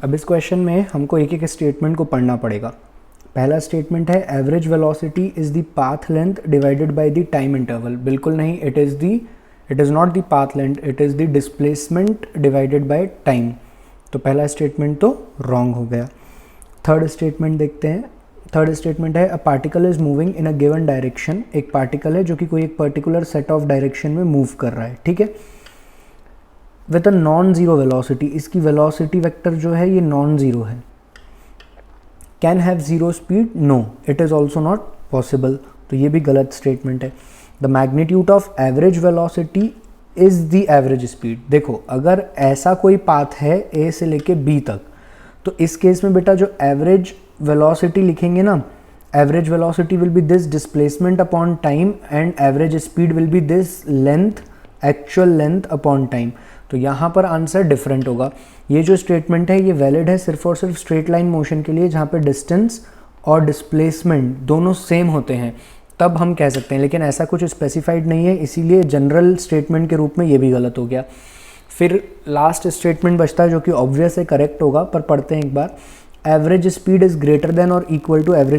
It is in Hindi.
अब इस क्वेश्चन में हमको एक एक स्टेटमेंट को पढ़ना पड़ेगा। पहला स्टेटमेंट है average velocity is the path length divided by the time interval. बिल्कुल नहीं, it is not the path length, it is the displacement divided by time. तो पहला स्टेटमेंट तो रॉन्ग हो गया। थर्ड स्टेटमेंट देखते हैं। थर्ड स्टेटमेंट है a particle is moving in a given direction. एक पार्टिकल है जो कि कोई एक पर्टिकुलर सेट ऑफ डायरेक्शन में मूव कर रहा है, ठीक है, with a non zero velocity. इसकी वेलोसिटी वेक्टर जो है ये नॉन ज़ीरो है। Can have zero speed, no, it is also not possible. तो ये भी गलत स्टेटमेंट है। The magnitude of average velocity is the average speed. देखो, अगर ऐसा कोई पाथ है ए से लेके बी तक, तो इस केस में बेटा जो एवरेज वेलोसिटी लिखेंगे ना, average velocity will be this displacement upon time and average speed will be this length, actual length upon time. तो यहाँ पर आंसर डिफरेंट होगा। ये जो स्टेटमेंट है ये वैलिड है सिर्फ और सिर्फ स्ट्रेट लाइन मोशन के लिए, जहाँ पे डिस्टेंस और डिस्प्लेसमेंट दोनों सेम होते हैं, तब हम कह सकते हैं। लेकिन ऐसा कुछ स्पेसिफाइड नहीं है, इसीलिए जनरल स्टेटमेंट के रूप में ये भी गलत हो गया। फिर लास्ट स्टेटमेंट बचता है जो कि ऑब्वियस है, करेक्ट होगा, पर पढ़ते हैं एक बार। Average speed is greater than और इक्वल टू एवरेज